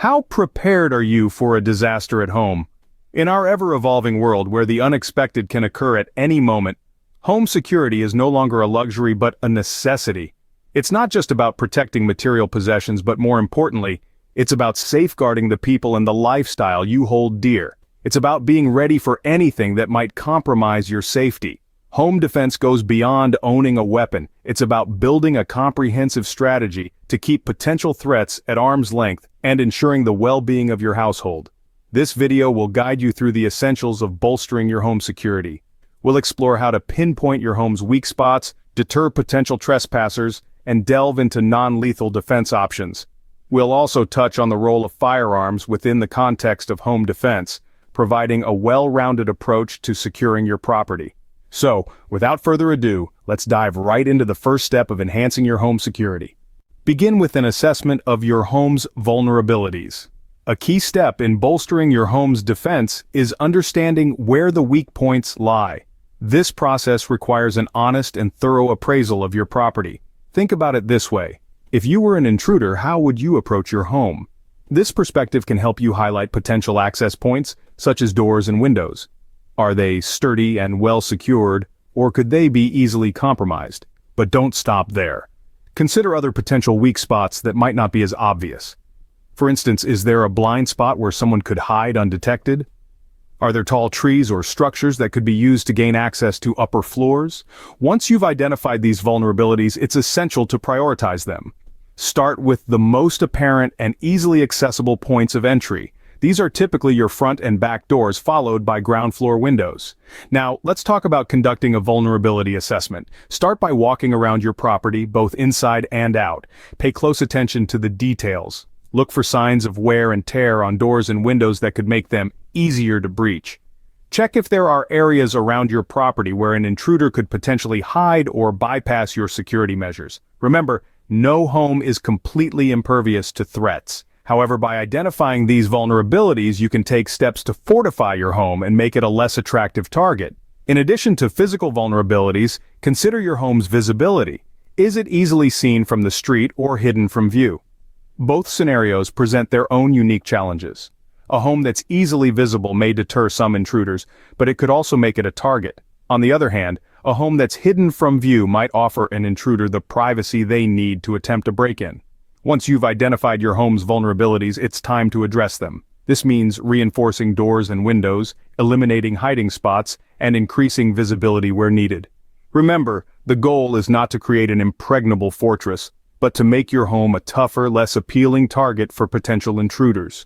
How prepared are you for a disaster at home? In our ever-evolving world where the unexpected can occur at any moment, home security is no longer a luxury but a necessity. It's not just about protecting material possessions, but more importantly, it's about safeguarding the people and the lifestyle you hold dear. It's about being ready for anything that might compromise your safety. Home defense goes beyond owning a weapon. It's about building a comprehensive strategy to keep potential threats at arm's length and ensuring the well-being of your household. This video will guide you through the essentials of bolstering your home security. We'll explore how to pinpoint your home's weak spots, deter potential trespassers, and delve into non-lethal defense options. We'll also touch on the role of firearms within the context of home defense, providing a well-rounded approach to securing your property. So, without further ado, let's dive right into the first step of enhancing your home security. Begin with an assessment of your home's vulnerabilities. A key step in bolstering your home's defense is understanding where the weak points lie. This process requires an honest and thorough appraisal of your property. Think about it this way. If you were an intruder, how would you approach your home? This perspective can help you highlight potential access points, such as doors and windows. Are they sturdy and well secured, or could they be easily compromised? But don't stop there. Consider other potential weak spots that might not be as obvious. For instance, is there a blind spot where someone could hide undetected? Are there tall trees or structures that could be used to gain access to upper floors? Once you've identified these vulnerabilities, it's essential to prioritize them. Start with the most apparent and easily accessible points of entry. These are typically your front and back doors, followed by ground floor windows. Now, let's talk about conducting a vulnerability assessment. Start by walking around your property, both inside and out. Pay close attention to the details. Look for signs of wear and tear on doors and windows that could make them easier to breach. Check if there are areas around your property where an intruder could potentially hide or bypass your security measures. Remember, no home is completely impervious to threats. However, by identifying these vulnerabilities, you can take steps to fortify your home and make it a less attractive target. In addition to physical vulnerabilities, consider your home's visibility. Is it easily seen from the street or hidden from view? Both scenarios present their own unique challenges. A home that's easily visible may deter some intruders, but it could also make it a target. On the other hand, a home that's hidden from view might offer an intruder the privacy they need to attempt a break-in. Once you've identified your home's vulnerabilities, it's time to address them. This means reinforcing doors and windows, eliminating hiding spots, and increasing visibility where needed. Remember, the goal is not to create an impregnable fortress, but to make your home a tougher, less appealing target for potential intruders.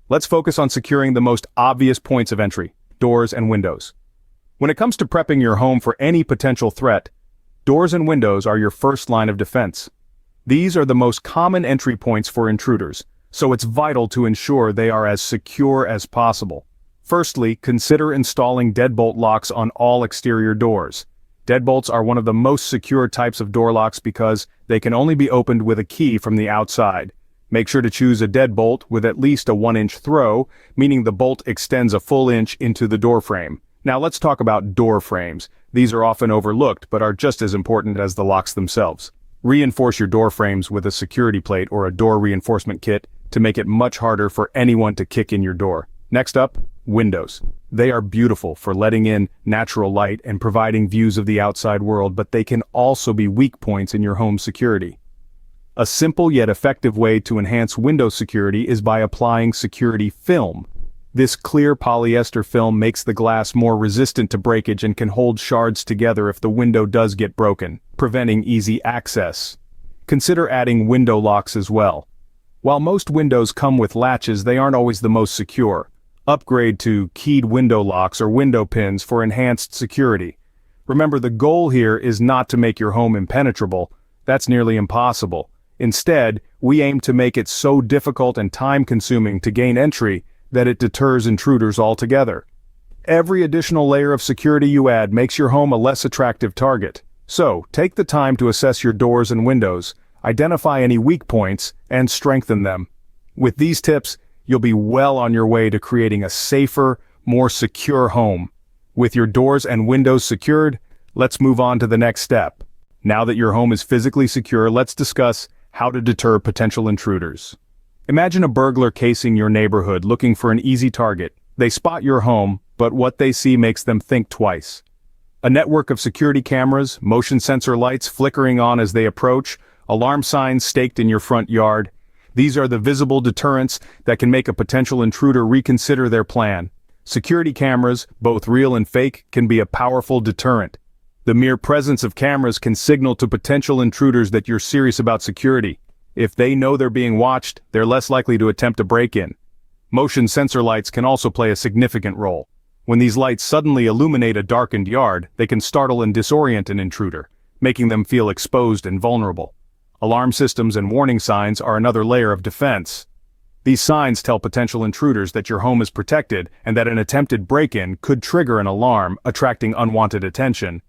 Let's focus on securing the most obvious points of entry, doors and windows. When it comes to prepping your home for any potential threat, doors and windows are your first line of defense. These are the most common entry points for intruders, so it's vital to ensure they are as secure as possible. Firstly, consider installing deadbolt locks on all exterior doors. Deadbolts are one of the most secure types of door locks because they can only be opened with a key from the outside. Make sure to choose a deadbolt with at least a 1-inch throw, meaning the bolt extends a full inch into the door frame. Now let's talk about door frames. These are often overlooked but are just as important as the locks themselves. Reinforce your door frames with a security plate or a door reinforcement kit to make it much harder for anyone to kick in your door. Next up, windows. They are beautiful for letting in natural light and providing views of the outside world, but they can also be weak points in your home's security. A simple yet effective way to enhance window security is by applying security film. This clear polyester film makes the glass more resistant to breakage and can hold shards together if the window does get broken, preventing easy access. Consider adding window locks as well. While most windows come with latches, they aren't always the most secure. Upgrade to keyed window locks or window pins for enhanced security. Remember, the goal here is not to make your home impenetrable. That's nearly impossible. Instead, we aim to make it so difficult and time-consuming to gain entry that it deters intruders altogether. Every additional layer of security you add makes your home a less attractive target. So, take the time to assess your doors and windows, identify any weak points, and strengthen them. With these tips, you'll be well on your way to creating a safer, more secure home. With your doors and windows secured, let's move on to the next step. Now that your home is physically secure, let's discuss how to deter potential intruders. Imagine a burglar casing your neighborhood looking for an easy target. They spot your home, but what they see makes them think twice. A network of security cameras, motion sensor lights flickering on as they approach, alarm signs staked in your front yard. These are the visible deterrents that can make a potential intruder reconsider their plan. Security cameras, both real and fake, can be a powerful deterrent. The mere presence of cameras can signal to potential intruders that you're serious about security. If they know they're being watched, they're less likely to attempt a break-in. Motion sensor lights can also play a significant role. When these lights suddenly illuminate a darkened yard, they can startle and disorient an intruder, making them feel exposed and vulnerable. Alarm systems and warning signs are another layer of defense. These signs tell potential intruders that your home is protected and that an attempted break-in could trigger an alarm, attracting unwanted attention.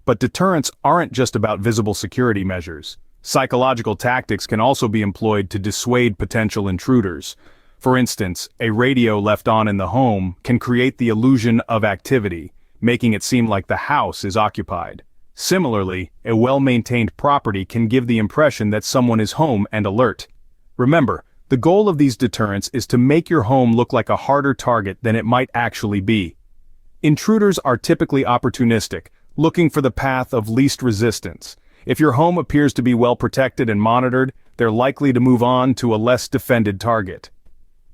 But deterrents aren't just about visible security measures. Psychological tactics can also be employed to dissuade potential intruders. For instance, a radio left on in the home can create the illusion of activity, making it seem like the house is occupied. Similarly, a well-maintained property can give the impression that someone is home and alert. Remember, the goal of these deterrents is to make your home look like a harder target than it might actually be. Intruders are typically opportunistic, looking for the path of least resistance. If your home appears to be well protected and monitored, they're likely to move on to a less defended target.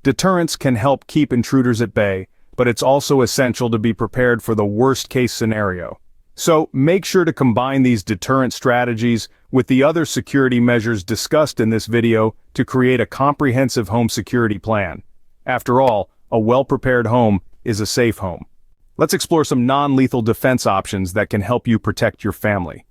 Deterrence can help keep intruders at bay, but it's also essential to be prepared for the worst-case scenario. So, make sure to combine these deterrent strategies with the other security measures discussed in this video to create a comprehensive home security plan. After all, a well-prepared home is a safe home. Let's explore some non-lethal defense options that can help you protect your family.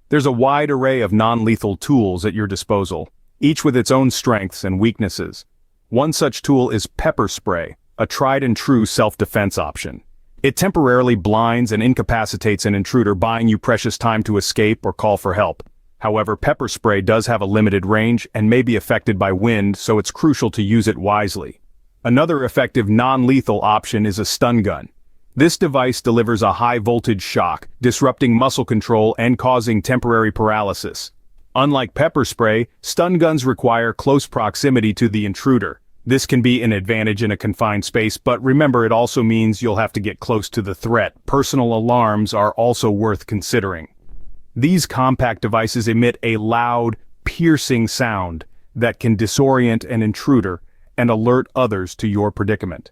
There's a wide array of non-lethal tools at your disposal, each with its own strengths and weaknesses. One such tool is pepper spray, a tried-and-true self-defense option. It temporarily blinds and incapacitates an intruder, buying you precious time to escape or call for help. However, pepper spray does have a limited range and may be affected by wind, so it's crucial to use it wisely. Another effective non-lethal option is a stun gun. This device delivers a high-voltage shock, disrupting muscle control and causing temporary paralysis. Unlike pepper spray, stun guns require close proximity to the intruder. This can be an advantage in a confined space, but remember, it also means you'll have to get close to the threat. Personal alarms are also worth considering. These compact devices emit a loud, piercing sound that can disorient an intruder and alert others to your predicament.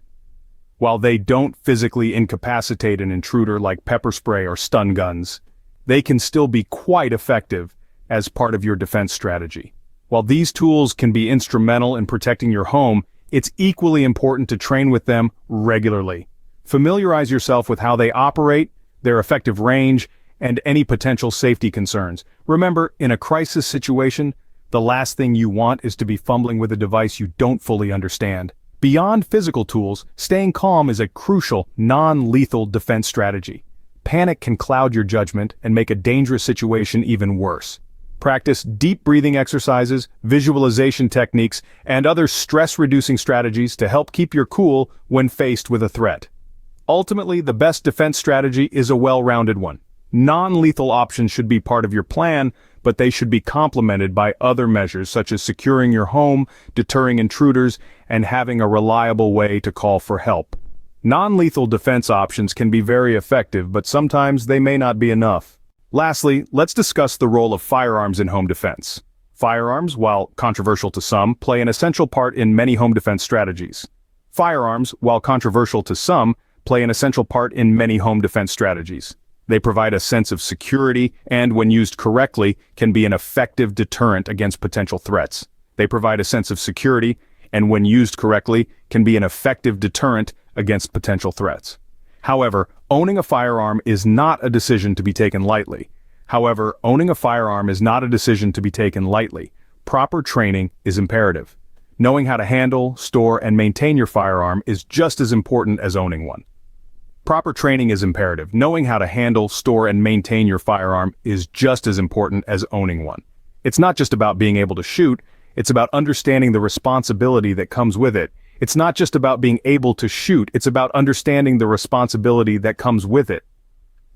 While they don't physically incapacitate an intruder like pepper spray or stun guns, they can still be quite effective as part of your defense strategy. While these tools can be instrumental in protecting your home, it's equally important to train with them regularly. Familiarize yourself with how they operate, their effective range, and any potential safety concerns. Remember, in a crisis situation, the last thing you want is to be fumbling with a device you don't fully understand. Beyond physical tools, staying calm is a crucial, non-lethal defense strategy. Panic can cloud your judgment and make a dangerous situation even worse. Practice deep breathing exercises, visualization techniques, and other stress-reducing strategies to help keep your cool when faced with a threat. Ultimately, the best defense strategy is a well-rounded one. Non-lethal options should be part of your plan, but they should be complemented by other measures such as securing your home, deterring intruders, and having a reliable way to call for help. Non-lethal defense options can be very effective, but sometimes they may not be enough. Lastly, let's discuss the role of firearms in home defense. Firearms, while controversial to some, play an essential part in many home defense strategies. Firearms, while controversial to some, play an essential part in many home defense strategies. They provide a sense of security and, when used correctly, can be an effective deterrent against potential threats. They provide a sense of security and, when used correctly, can be an effective deterrent against potential threats. However, owning a firearm is not a decision to be taken lightly. Proper training is imperative. Knowing how to handle, store, and maintain your firearm is just as important as owning one. Proper training is imperative. Knowing how to handle, store, and maintain your firearm is just as important as owning one. It's not just about being able to shoot, it's about understanding the responsibility that comes with it. It's not just about being able to shoot, it's about understanding the responsibility that comes with it.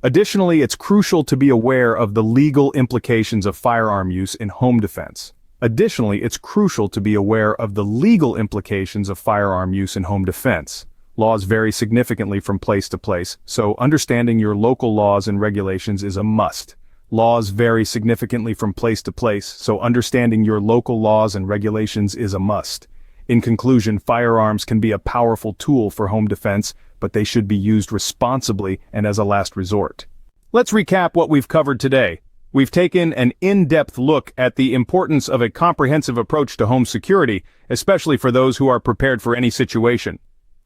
Additionally, it's crucial to be aware of the legal implications of firearm use in home defense. Additionally, it's crucial to be aware of the legal implications of firearm use in home defense. Laws vary significantly from place to place, so understanding your local laws and regulations is a must. Laws vary significantly from place to place, so understanding your local laws and regulations is a must. In conclusion, firearms can be a powerful tool for home defense, but they should be used responsibly and as a last resort. Let's recap what we've covered today. We've taken an in-depth look at the importance of a comprehensive approach to home security, especially for those who are prepared for any situation.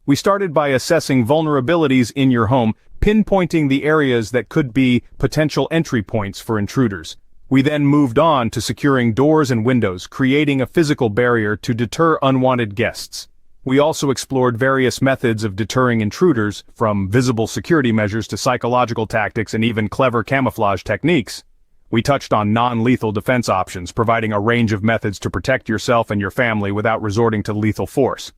We started by assessing vulnerabilities in your home, pinpointing the areas that could be potential entry points for intruders. We then moved on to securing doors and windows, creating a physical barrier to deter unwanted guests. We also explored various methods of deterring intruders, from visible security measures to psychological tactics and even clever camouflage techniques. We touched on non-lethal defense options, providing a range of methods to protect yourself and your family without resorting to lethal force.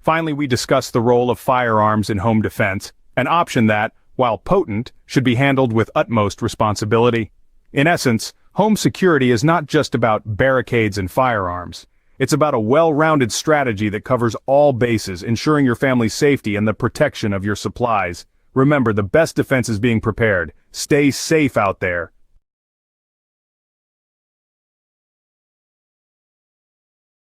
Finally, we discussed the role of firearms in home defense, an option that, while potent, should be handled with utmost responsibility. In essence, home security is not just about barricades and firearms. It's about a well-rounded strategy that covers all bases, ensuring your family's safety and the protection of your supplies. Remember, the best defense is being prepared. Stay safe out there.